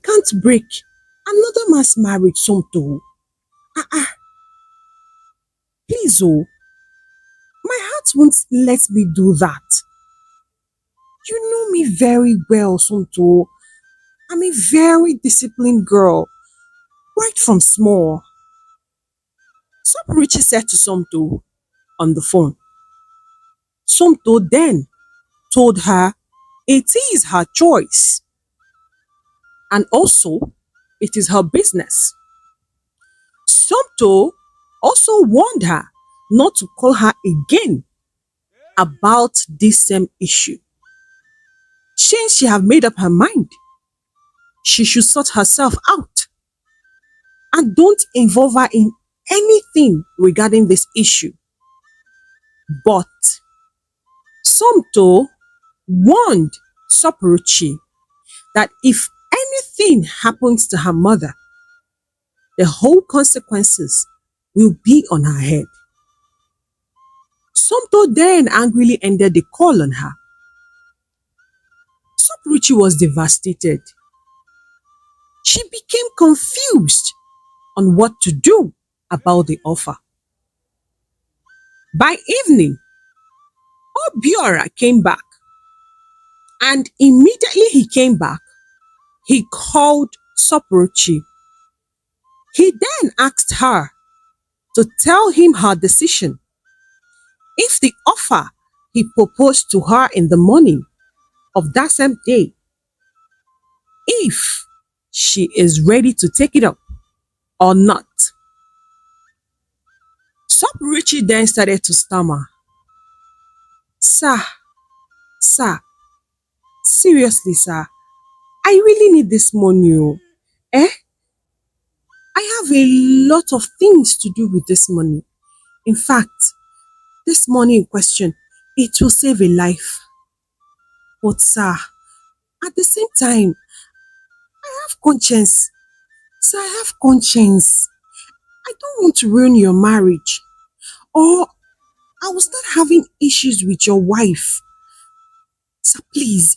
can't break another man's marriage, Somto. Please, oh, my heart won't let me do that. You know me very well, Somto. I'm a very disciplined girl, right from small. Richie said to Somto on the phone. Somto then told her it is her choice and also it is her business. Somto also warned her not to call her again about this same issue. Since she have made up her mind, she should sort herself out and don't involve her in anything regarding this issue. But Somto warned Sopuruchi that if anything happens to her mother, the whole consequences will be on her head. Somto then angrily ended the call on her. Sopuruchi was devastated. She became confused on what to do about the offer. By evening, Obiora came back, and immediately he came back, he called Sopuruchi. He then asked her to tell him her decision. If the offer he proposed to her in the morning of that same day, if she is ready to take it up or not. Sopuruchi then started to stammer. Sir, seriously, sir, I really need this money. Oh. I have a lot of things to do with this money. In fact, this money in question, it will save a life. But sir, at the same time, I have conscience. Sir, I have conscience. I don't want to ruin your marriage. Or I will start having issues with your wife. Sir, please,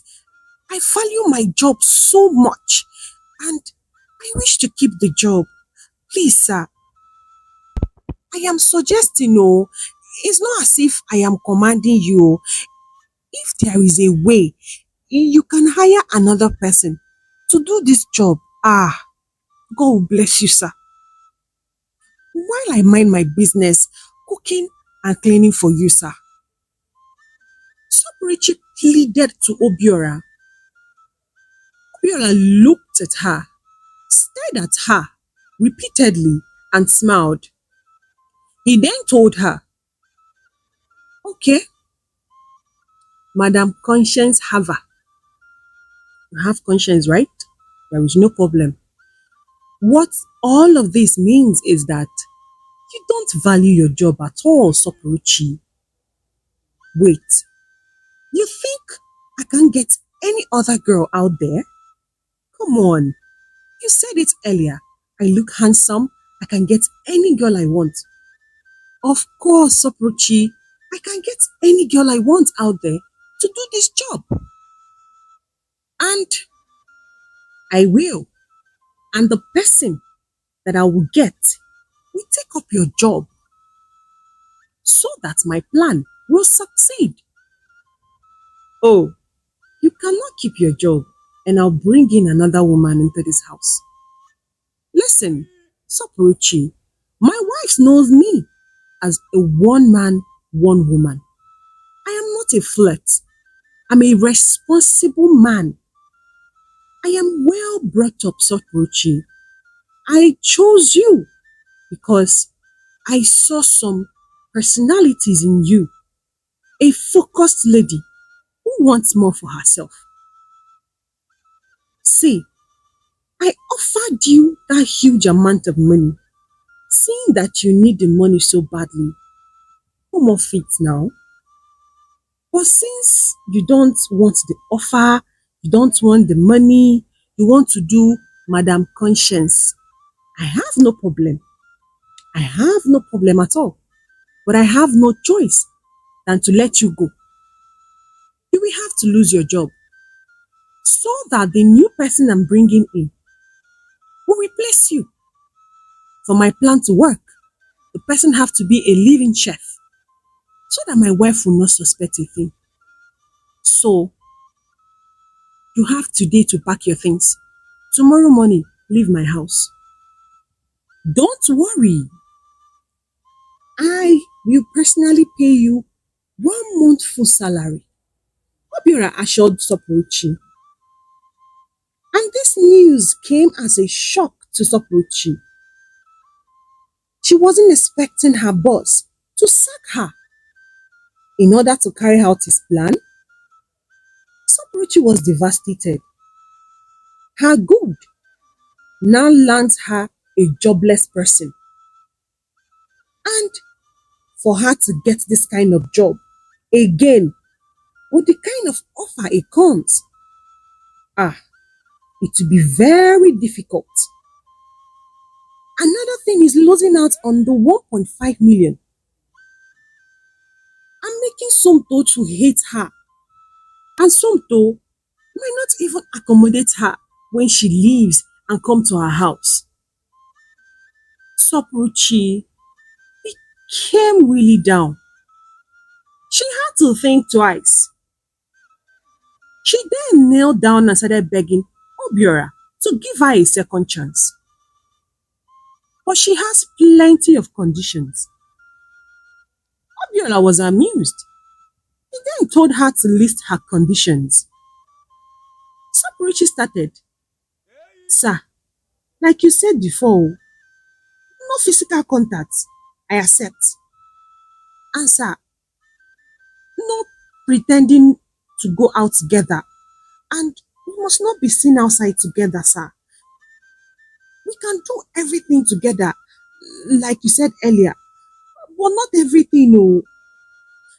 I value my job so much and I wish to keep the job. Please, sir, I am suggesting, no, it's not as if I am commanding you. If there is a way, you can hire another person to do this job. God will bless you, sir. While I mind my business, cooking and cleaning for you, sir. Sopuruchi pleaded to Obiora. Obiora looked at her, stared at her repeatedly and smiled. He then told her, okay, Madam Conscience Haver. You have conscience, right? There is no problem. What all of this means is that you don't value your job at all, Sopuruchi. Wait, you think I can't get any other girl out there? Come on, you said it earlier. I look handsome, I can get any girl I want. Of course, Sopuruchi, I can get any girl I want out there to do this job. And I will. And the person that I will get will take up your job so that my plan will succeed. Oh, you cannot keep your job and I'll bring in another woman into this house. Listen, Sopuruchi, my wife knows me as a one man, one woman. I am not a flirt. I'm a responsible man. I am well brought up, Sopuruchi. I chose you because I saw some personalities in you. A focused lady who wants more for herself. See, I offered you that huge amount of money. Seeing that you need the money so badly, come off it now. But since you don't want the offer, you don't want the money, you want to do Madam Conscience, I have no problem. I have no problem at all. But I have no choice than to let you go. You will have to lose your job so that the new person I'm bringing in will replace you. For my plan to work, the person have to be a living chef so that my wife will not suspect a thing. So, you have today to pack your things. Tomorrow morning, leave my house. Don't worry. I will personally pay you 1 month full salary. Obiora assured Sopruchi. And this news came as a shock to Sopruchi. She wasn't expecting her boss to sack her. In order to carry out his plan, Sopruchi was devastated. Her good now lands her a jobless person. And for her to get this kind of job again with the kind of offer it comes, it will be very difficult. Another thing is losing out on the 1.5 million and making Somto to hate her. And Somto might not even accommodate her when she leaves and come to her house. Sopruchi became really down. She had to think twice. She then knelt down and started begging Obiora to give her a second chance. But she has plenty of conditions. Obiora was amused. He then told her to list her conditions. Sopruchi started. Sir, like you said before, no physical contact, I accept. And sir, no pretending to go out together. And we must not be seen outside together, sir. We can do everything together, like you said earlier. But not everything, no.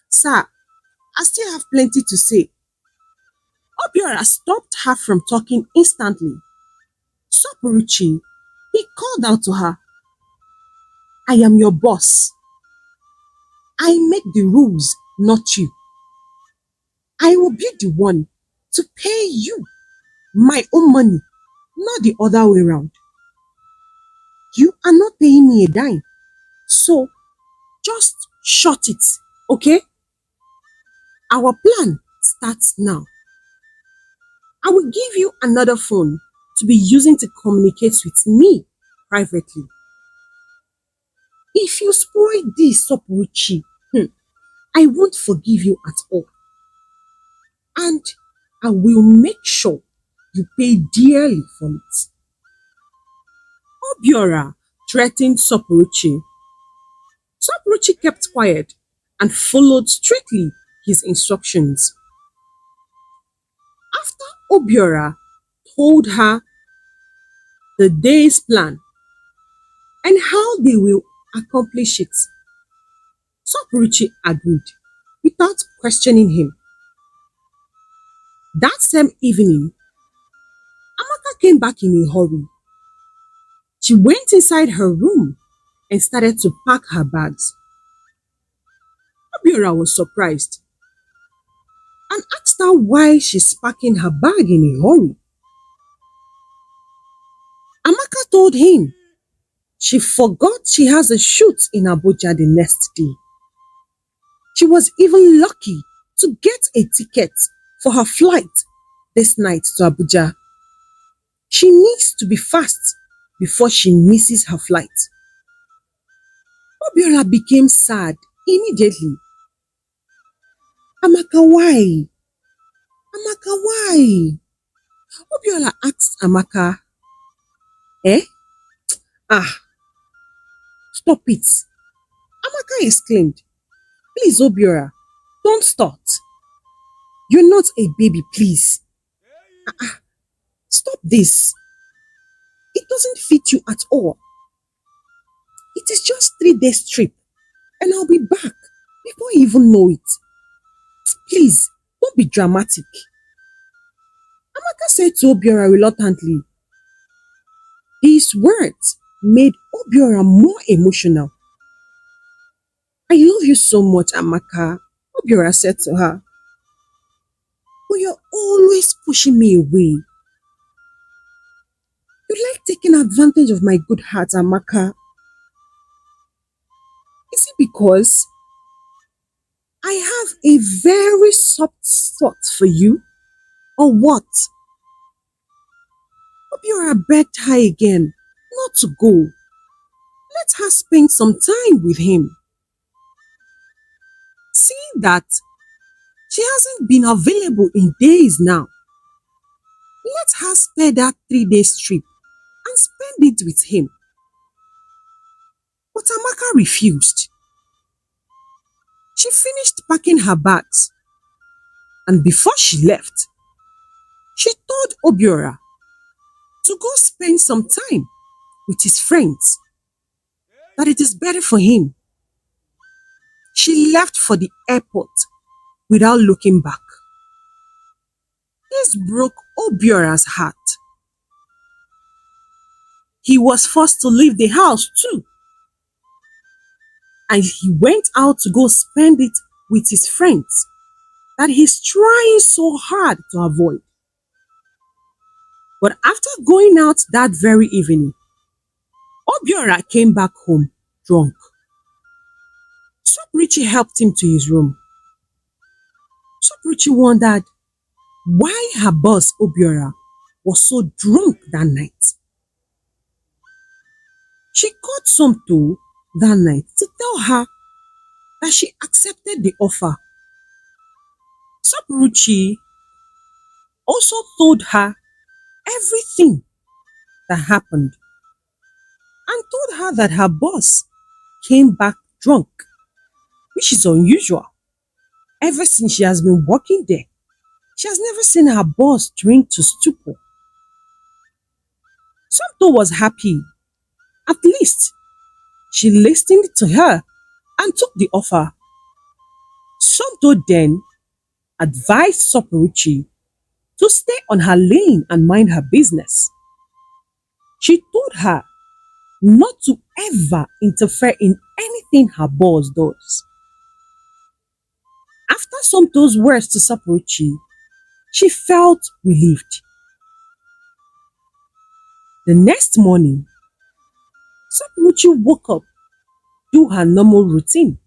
Sir, I still have plenty to say. Obiora stopped her from talking instantly. Sopruchi, he called out to her. I am your boss. I make the rules, not you. I will be the one to pay you my own money, not the other way around. You are not paying me a dime. So, just shut it, okay? Our plan starts now. I will give you another phone to be using to communicate with me privately. If you spoil this, Sopruchi, I won't forgive you at all. And I will make sure you pay dearly for it. Obiora threatened Sopruchi. Sopruchi kept quiet and followed strictly his instructions. After Obiora told her the day's plan and how they will accomplish it, Sopruchi agreed without questioning him. That same evening, Amaka came back in a hurry. She went inside her room and started to pack her bags. Obiora was surprised and asked her why she's packing her bag in a hurry. Amaka told him she forgot she has a shoot in Abuja the next day. She was even lucky to get a ticket for her flight this night to Abuja. She needs to be fast before she misses her flight. Obiora became sad immediately. Amaka, why? Amaka, why? Obiora asked Amaka. Eh? Stop it. Amaka exclaimed. Please, Obiora, don't start. You're not a baby, please. Stop this. It doesn't fit you at all. It is just 3 days trip and I'll be back before you even know it. Please, don't be dramatic. Amaka said to Obiora reluctantly. These words made Obiora more emotional. I love you so much, Amaka, Obiora said to her. But you're always pushing me away. You you like taking advantage of my good heart, Amaka? Is it because I have a very soft spot for you, or what? Hope you're a bed high again, not to go. Let her spend some time with him. Seeing that she hasn't been available in days now, let her spare that 3 day trip and spend it with him. But Amaka refused. She finished packing her bags, and before she left, she told Obiora to go spend some time with his friends, that it is better for him. She left for the airport without looking back. This broke Obiora's heart. He was forced to leave the house too, and he went out to go spend it with his friends that he's trying so hard to avoid. But after going out that very evening, Obiora came back home drunk. Richie helped him to his room. Richie wondered why her boss Obiora was so drunk that night. She called Somto that night to tell her that she accepted the offer. Richie also told her everything that happened and told her that her boss came back drunk, which is unusual. Ever since she has been working there, she has never seen her boss drink to stupor. Somto was happy. At least she listened to her and took the offer. Somto then advised Richie to stay on her lane and mind her business. She told her not to ever interfere in anything her boss does. After Somto's words to Richie, she felt relieved. The next morning, Richie woke up, do her normal routine,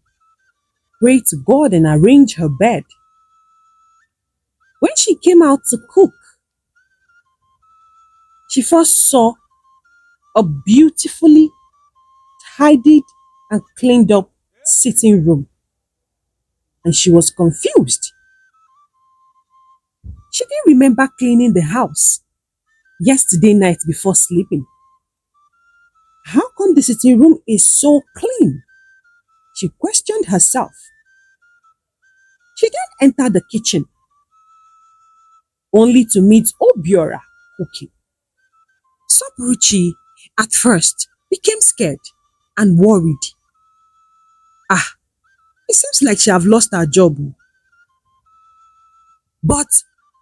pray to God and arrange her bed. When she came out to cook, she first saw a beautifully tidied and cleaned up sitting room, and she was confused. She didn't remember cleaning the house yesterday night before sleeping. How come the sitting room is so clean? She questioned herself. She then entered the kitchen, only to meet Obiora cooking. Richie at first became scared and worried. It seems like she have lost her job. But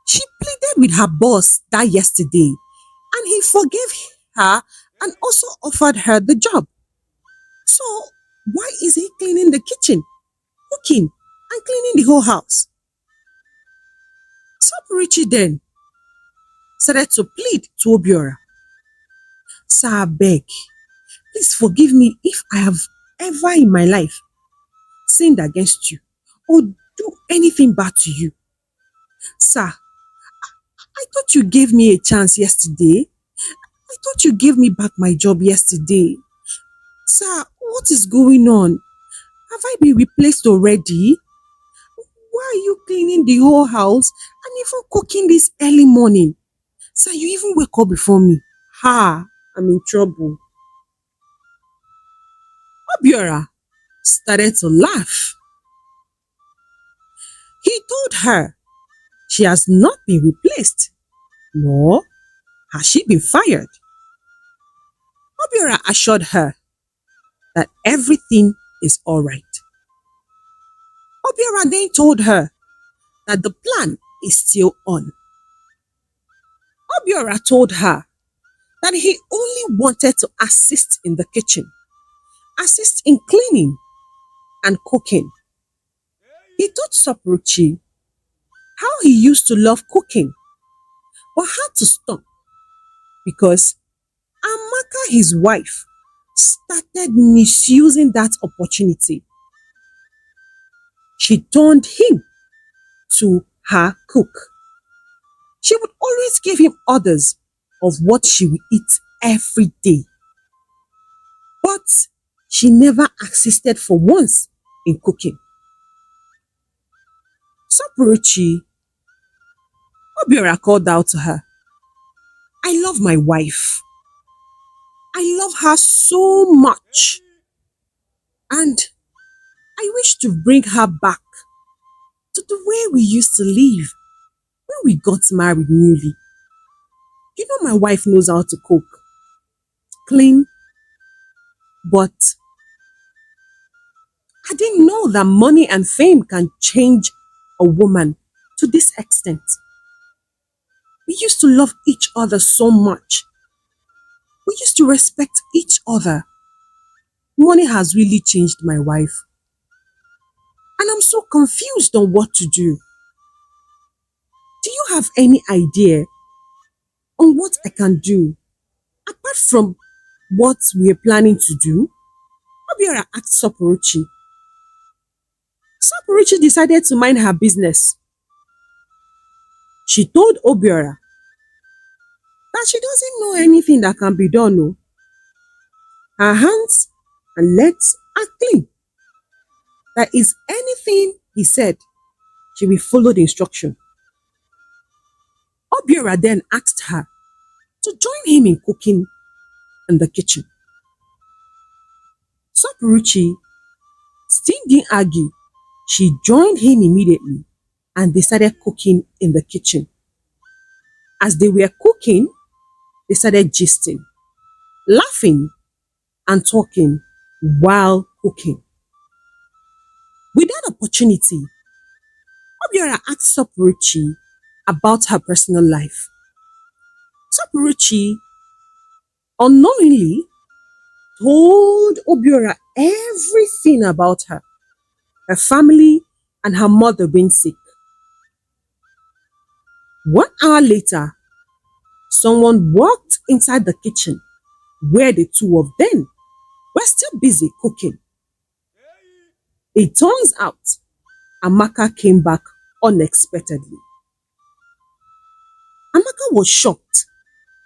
she pleaded with her boss that yesterday, and he forgave her and also offered her the job. So why is he cleaning the kitchen, cooking and cleaning the whole house? Richie then started to plead to Obiora. Sir, I beg, please forgive me if I have ever in my life sinned against you or do anything bad to you. Sir, I thought you gave me a chance yesterday. I thought you gave me back my job yesterday. Sir, what is going on? Have I been replaced already? Why are you cleaning the whole house and even cooking this early morning? Sir, you even wake up before me. I'm in trouble. Obiora started to laugh. He told her she has not been replaced, nor has she been fired. Obiora assured her that everything is alright. Obiora then told her that the plan is still on. Obiora told her that he only wanted to assist in the kitchen, assist in cleaning and cooking. He told Richie how he used to love cooking but had to stop because Amaka, his wife, started misusing that opportunity. She turned him to her cook. She would always give him orders of what she would eat every day. But she never assisted for once in cooking. Sopuruchi, Obiora called out to her, I love my wife. I love her so much. And I wish to bring her back to the way we used to live when we got married newly. You know my wife knows how to cook, clean, but I didn't know that money and fame can change a woman to this extent. We used to love each other so much. We used to respect each other. Money has really changed my wife. And I'm so confused on what to do. Do you have any idea on what I can do apart from what we are planning to do? Obiora asked Sopuruchi. Sopuruchi decided to mind her business. She told Obiora that she doesn't know anything that can be done. No. Her hands and legs are clean. That is anything he said, she will follow the instruction. Obiora then asked her to join him in cooking in the kitchen. Sopuruchi still didn't argue. She joined him immediately and they started cooking in the kitchen. As they were cooking, they started gisting, laughing and talking while cooking. With that opportunity, Obiora asked Sopuruchi about her personal life. Sopuruchi unknowingly told Obiora everything about her family and her mother being sick. 1 hour later, someone walked inside the kitchen where the two of them were still busy cooking. It turns out Amaka came back unexpectedly. Amaka was shocked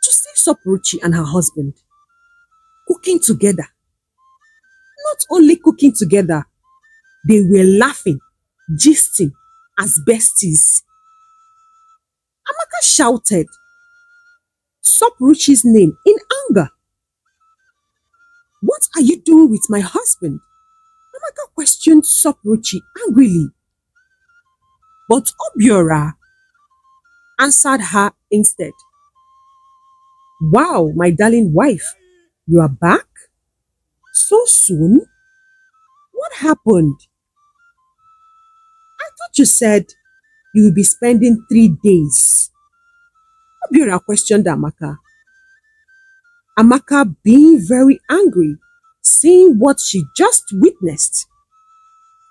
to see Sopuruchi and her husband cooking together. Not only cooking together, they were laughing, gisting as besties. Amaka shouted Sopuruchi's name in anger. What are you doing with my husband? Amaka questioned Sopuruchi angrily. But Obiora answered her instead. Wow, my darling wife, you are back? So soon? What happened? I thought you said you will be spending 3 days. Obiora questioned Amaka. Amaka being very angry, seeing what she just witnessed.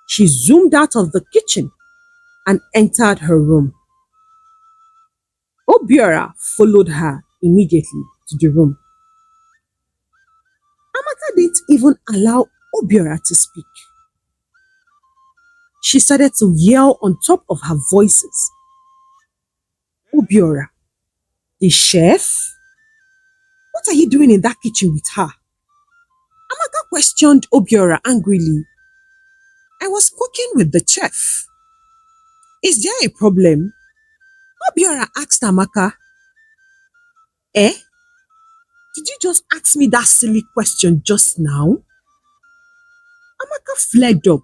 She zoomed out of the kitchen and entered her room. Obiora followed her immediately to the room. Amaka didn't even allow Obiora to speak. She started to yell on top of her voices. Obiora, the chef? What are you doing in that kitchen with her? Amaka questioned Obiora angrily. I was cooking with the chef. Is there a problem? Obiora asked Amaka. Eh? Did you just ask me that silly question just now? Amaka flared up.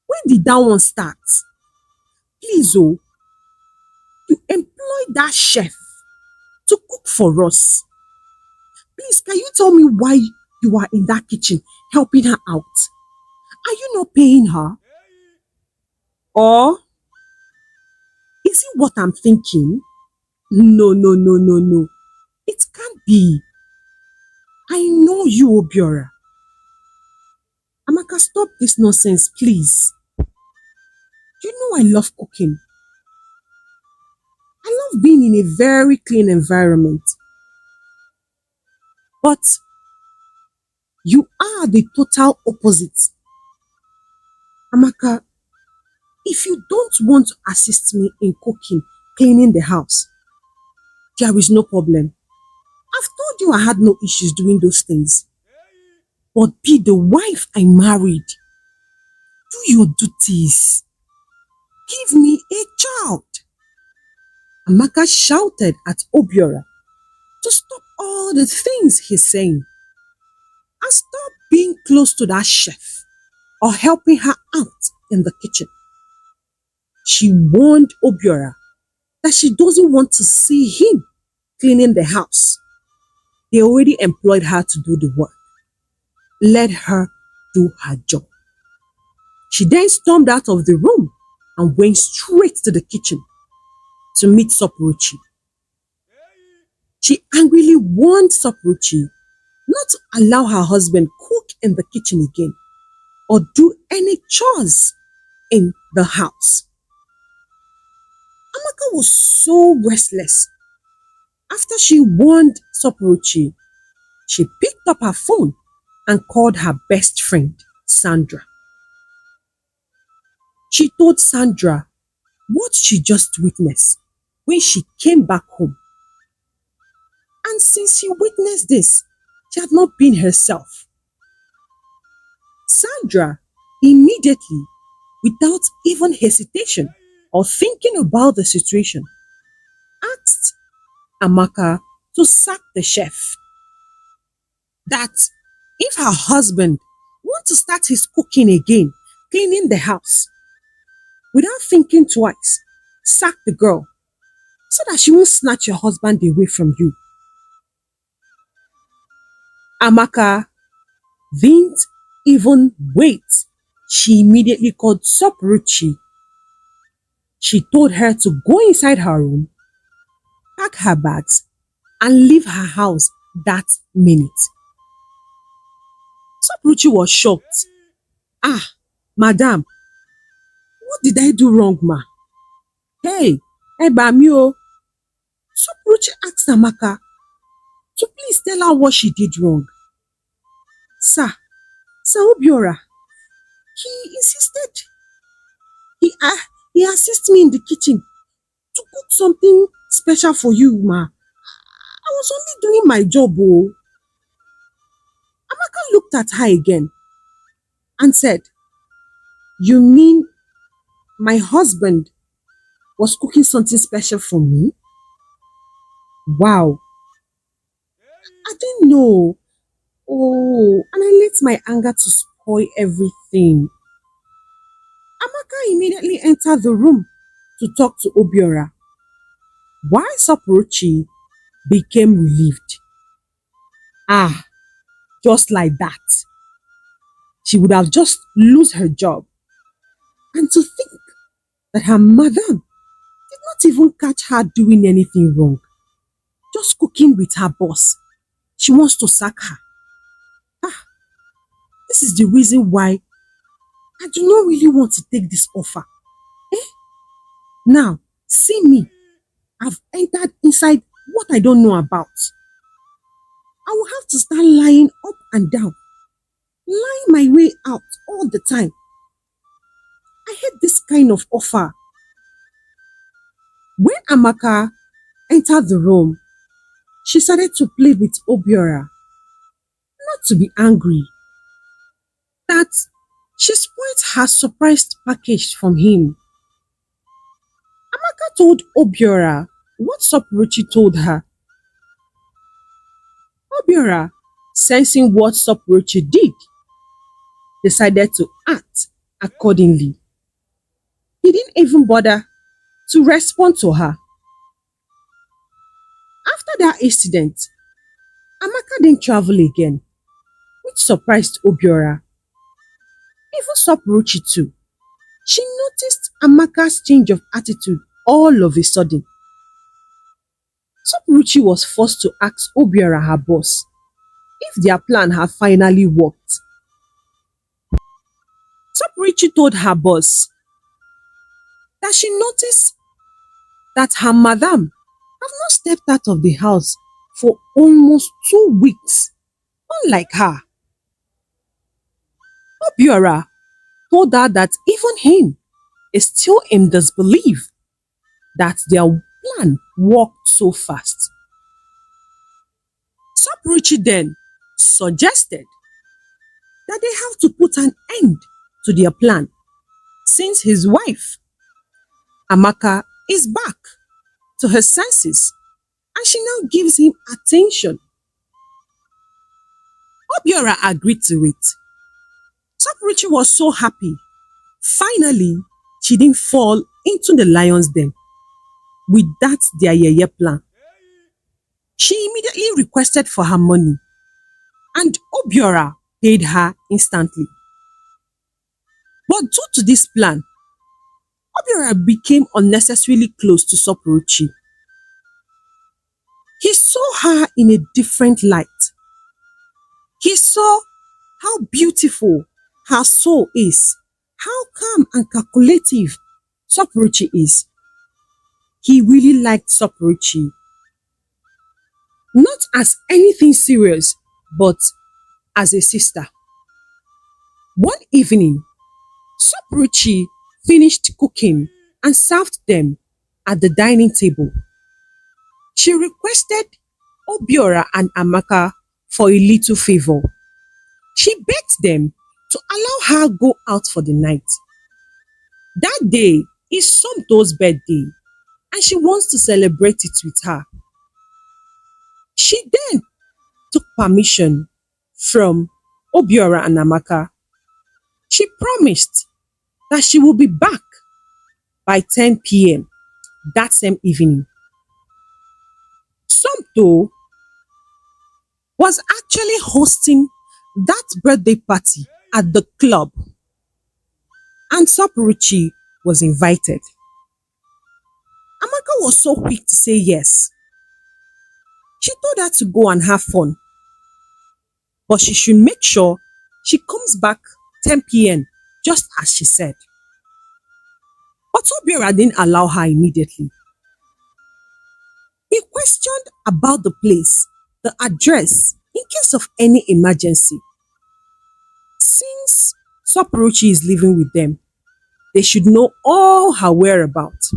When did that one start? Please, oh, you employed that chef to cook for us. Please, can you tell me why you are in that kitchen helping her out? Are you not paying her? Or is it what I'm thinking? No, no, no, no, no. It can't be. I know you, Obiora. Amaka, stop this nonsense, please. You know I love cooking. I love being in a very clean environment. But you are the total opposite. Amaka, if you don't want to assist me in cooking, cleaning the house, there is no problem. I've told you I had no issues doing those things. But be the wife I married. Do your duties. Give me a child. Amaka shouted at Obiora to stop all the things he's saying and stop being close to that chef or helping her out in the kitchen. She warned Obiora that she doesn't want to see him cleaning the house. They already employed her to do the work. Let her do her job. She then stormed out of the room and went straight to the kitchen to meet Sopruchi. She angrily warned Sopruchi not to allow her husband cook in the kitchen again or do any chores in the house. Amaka was so restless. After she warned Sopruchi, she picked up her phone and called her best friend, Sandra. She told Sandra what she just witnessed when she came back home. And since she witnessed this, she had not been herself. Sandra immediately, without even hesitation or thinking about the situation, asked Amaka to sack the chef. That if her husband wants to start his cooking again, cleaning the house, without thinking twice, sack the girl so that she won't snatch your husband away from you. Amaka didn't even wait. She immediately called Sopruchi. She told her to go inside her room, pack her bags, and leave her house that minute. Sopruchi was shocked. Ah, madam, what did I do wrong, ma? Hey, Ebami o. Sopruchi asked Amaka to please tell her what she did wrong. Sir Obiora, he insisted. He assisted me in the kitchen to cook something special for you, ma. I was only doing my job, oh. Amaka looked at her again and said, you mean my husband was cooking something special for me? Wow. I didn't know. Oh, and I let my anger to spoil everything. Amaka immediately entered the room to talk to Obiora, while Sopruchi became relieved. Ah, just like that. She would have just lost her job. And to think that her madam did not even catch her doing anything wrong. Just cooking with her boss. She wants to sack her. Ah, this is the reason why I do not really want to take this offer. Eh? Now, see me. I've entered inside what I don't know about. I will have to start lying up and down, lying my way out all the time. I hate this kind of offer. When Amaka entered the room, she started to play with Obiora, not to be angry, that she spoiled her surprise package from him. Amaka told Obiora what Sopruchi told her. Obiora, sensing what Sopruchi did, decided to act accordingly. He didn't even bother to respond to her. After that incident, Amaka didn't travel again, which surprised Obiora. Even Sopruchi too. She noticed Amaka's change of attitude all of a sudden. Sopruchi was forced to ask Obiora, her boss, if their plan had finally worked. Sopruchi told her boss that she noticed that her madam have not stepped out of the house for almost 2 weeks Unlike her, Obiora told her that even him is still in disbelief that their plan worked so fast. Sapruchi then suggested that they have to put an end to their plan since his wife, Amaka, is back to her senses and she now gives him attention. Obiora agreed to it. Sapruchi was so happy. Finally, she didn't fall into the lion's den with that their yeye plan. She immediately requested for her money and Obiora paid her instantly. But due to this plan, Obiora became unnecessarily close to Sapruchi. He saw her in a different light. He saw how beautiful her soul is, how calm and calculative Sapruchi is. He really liked Sapruchi. Not as anything serious, but as a sister. One evening, Sapruchi finished cooking and served them at the dining table. She requested Obiora and Amaka for a little favor. She begged them to allow her go out for the night. That day is Somto's birthday and she wants to celebrate it with her. She then took permission from Obiora and Amaka. She promised that she will be back by 10 p.m. that same evening. Somto was actually hosting that birthday party at the club and Sapruchi was invited. Amaka was so quick to say yes. She told her to go and have fun, but she should make sure she comes back 10 p.m. just as she said. But Obiora didn't allow her immediately. He questioned about the place, the address, in case of any emergency. Since Sapruchi is living with them, they should know all her whereabouts.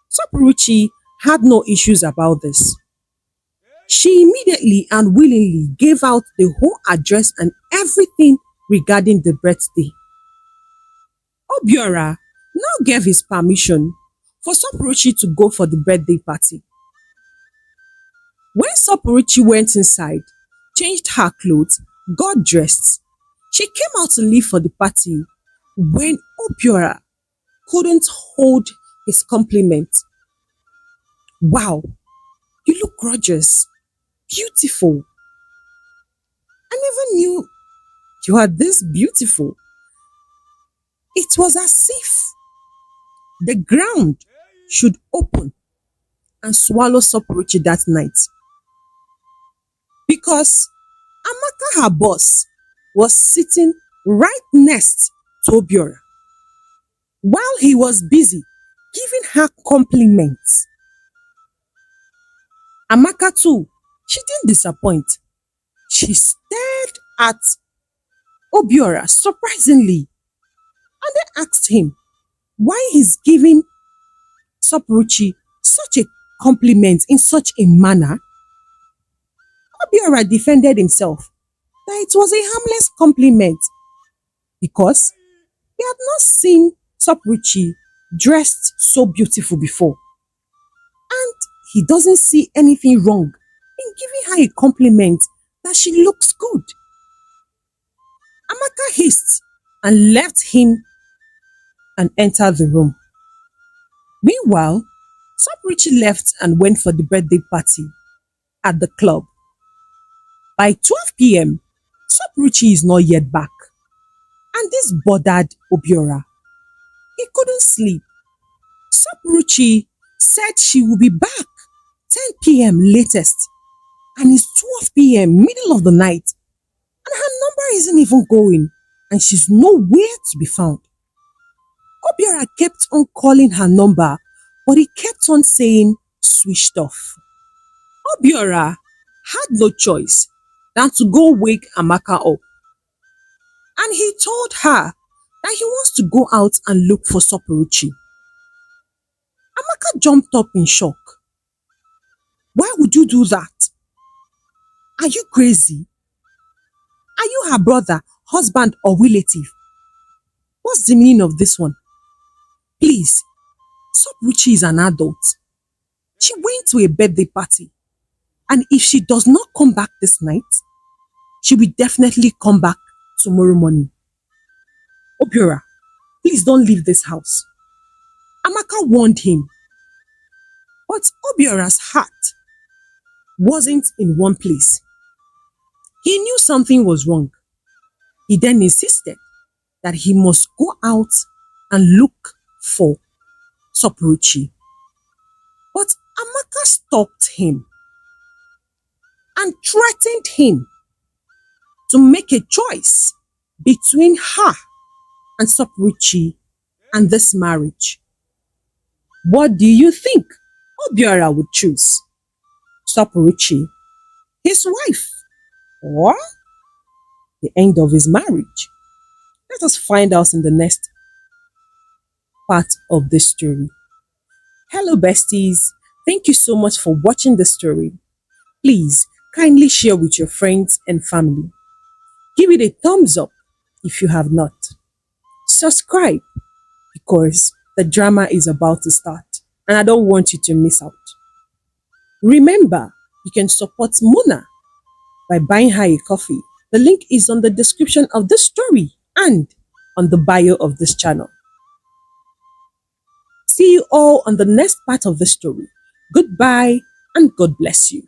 Sapruchi had no issues about this. She immediately and willingly gave out the whole address and everything regarding the birthday. Obiora now gave his permission for Sapruchi to go for the birthday party. When Sapruchi went inside, changed her clothes, got dressed, she came out to leave for the party when Obiora couldn't hold his compliment. Wow, you look gorgeous, beautiful. I never knew you are this beautiful. It was as if the ground should open and swallow Sapruchi that night. Because Amaka, her boss, was sitting right next to Obiora while he was busy giving her compliments. Amaka too, she didn't disappoint. She stared at Obiora surprisingly and then asked him why he's giving Sapruchi such a compliment in such a manner. Obiora defended himself that it was a harmless compliment because he had not seen Sapruchi dressed so beautiful before. And he doesn't see anything wrong in giving her a compliment that she looks good. Amaka hissed and left him and entered the room. Meanwhile, Sapruchi left and went for the birthday party at the club. By 12 p.m., Sapruchi is not yet back, and this bothered Obiora. He couldn't sleep. Sapruchi said she will be back 10 p.m. latest, and it's 12 p.m. middle of the night, and her number isn't even going, and she's nowhere to be found. Obiora kept on calling her number, but he kept on saying switched off. Obiora had no choice than to go wake Amaka up. And he told her that he wants to go out and look for Sopuruchi. Amaka jumped up in shock. Why would you do that? Are you crazy? Are you her brother, husband, or relative? What's the meaning of this one? Please, Sopuruchi is an adult. She went to a birthday party, and if she does not come back this night, she will definitely come back tomorrow morning. Obiora, please don't leave this house. Amaka warned him, but Obiora's heart wasn't in one place. He knew something was wrong. He then insisted that he must go out and look for Sopuruchi. But Amaka stopped him and threatened him to make a choice between her and Sopuruchi and this marriage. What do you think Obiora would choose? Sopuruchi, his wife, or the end of his marriage? Let us find out in the next part of this story. Hello besties, thank you so much for watching the story. Please kindly share with your friends and family. Give it a thumbs up if you have not. Subscribe because the drama is about to start and I don't want you to miss out. Remember, you can support Mona by buying her a coffee. The link is on the description of this story and on the bio of this channel. See you all on the next part of the story. Goodbye and God bless you.